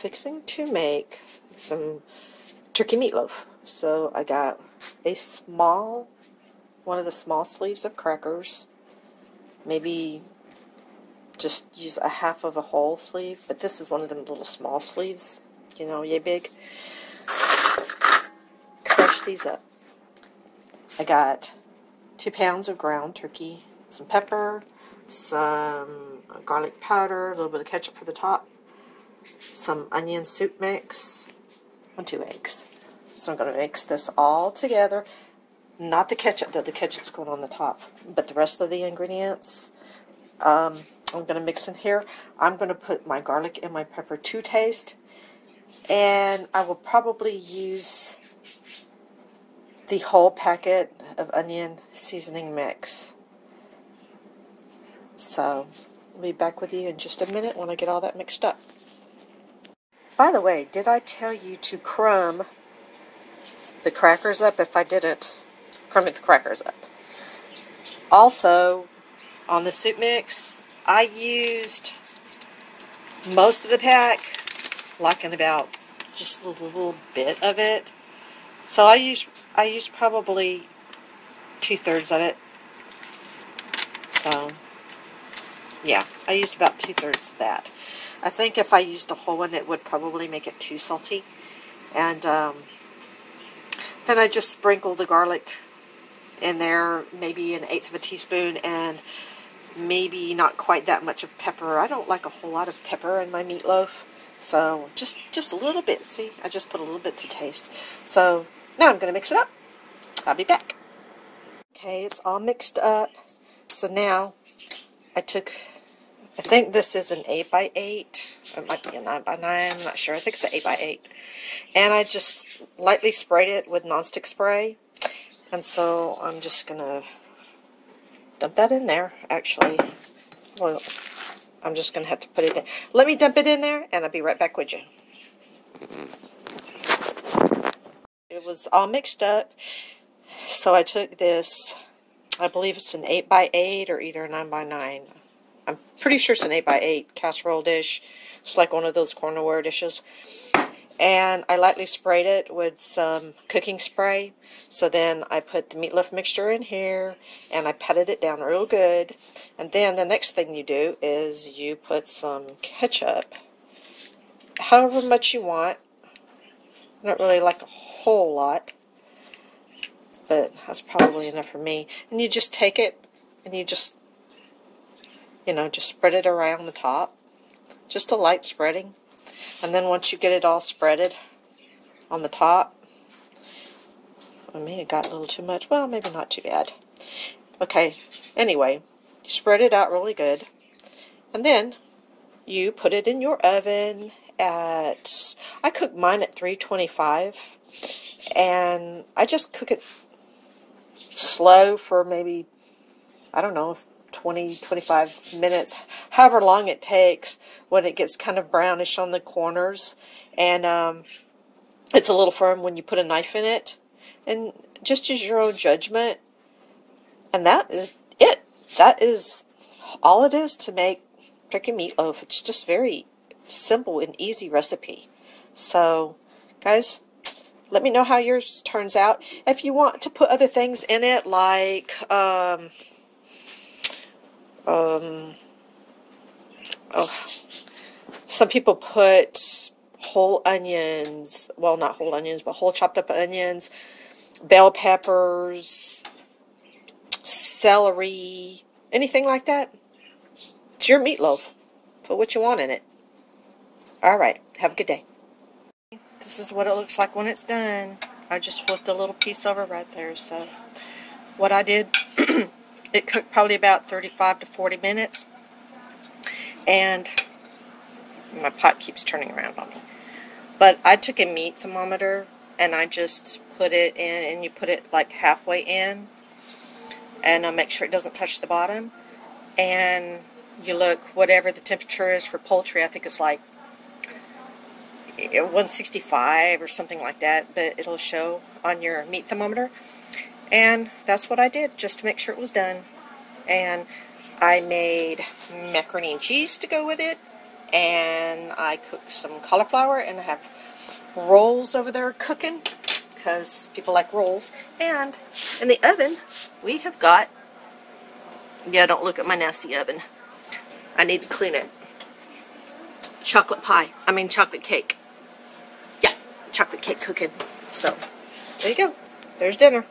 fixing to make some turkey meatloaf. So I got one of the small sleeves of crackers. Maybe just use a half of a whole sleeve, but this is one of them little small sleeves, you know, yay big. Crush these up. I got 2 pounds of ground turkey, some pepper, some garlic powder, a little bit of ketchup for the top, some onion soup mix, and 2 eggs. So I'm going to mix this all together. Not the ketchup, though the ketchup's going on the top, but the rest of the ingredients I'm going to mix in here. I'm going to put my garlic and my pepper to taste, and I will probably use the whole packet of onion seasoning mix. So I'll be back with you in just a minute when I get all that mixed up. By the way, did I tell you to crumb the crackers up? If I didn't, crumb the crackers up. Also, on the soup mix, I used most of the pack, like in about just a little bit of it. So I used probably 2/3 of it. So yeah, I used about 2/3 of that. I think if I used a whole one, it would probably make it too salty. And then I just sprinkled the garlic in there, maybe 1/8 of a teaspoon, and maybe not quite that much of pepper. I don't like a whole lot of pepper in my meatloaf, so just a little bit. See, I just put a little bit to taste. So now I'm going to mix it up. I'll be back. Okay, it's all mixed up. So now I think this is an 8x8. It might be a 9x9. I'm not sure. I think it's an 8x8. And I just lightly sprayed it with nonstick spray. And so I'm just going to dump that in there, actually. Well, I'm just going to have to put it in. Let me dump it in there, and I'll be right back with you. It was all mixed up. So I took this, I believe it's an 8x8 or either a 9x9. I'm pretty sure it's an 8x8 casserole dish. It's like one of those cornerware dishes. And I lightly sprayed it with some cooking spray. So then I put the meatloaf mixture in here, and I patted it down real good. And then the next thing you do is you put some ketchup, however much you want. I don't really like a whole lot, but that's probably enough for me. And you just take it and you just, you know, just spread it around the top. Just a light spreading. And then once you get it all spreaded on the top, I mean, it got a little too much. Well, maybe not too bad. Okay, anyway, you spread it out really good. And then you put it in your oven at, I cook mine at 325. And I just cook it slow for maybe, I don't know, 20, 25 minutes, however long it takes when it gets kind of brownish on the corners. And it's a little firm when you put a knife in it. And just use your own judgment. And that is it. That is all it is to make turkey meatloaf. It's just very simple and easy recipe. So, guys, let me know how yours turns out. If you want to put other things in it, like some people put whole onions, well, not whole onions, but whole chopped up onions, bell peppers, celery, anything like that. It's your meatloaf. Put what you want in it. Alright, have a good day. This is what it looks like when it's done. I just flipped a little piece over right there. So what I did, it cooked probably about 35 to 40 minutes. And my pot keeps turning around on me. But I took a meat thermometer and I just put it in, and you put it like halfway in, and make sure it doesn't touch the bottom. And you look, whatever the temperature is for poultry, I think it's like 165 or something like that, but it'll show on your meat thermometer. And that's what I did, just to make sure it was done. And I made macaroni and cheese to go with it, And I cooked some cauliflower, and I have rolls over there cooking because people like rolls. And in the oven, we have got, yeah, don't look at my nasty oven. I need to clean it. Chocolate cake. Yeah, chocolate cake cooking. So, there you go. There's dinner.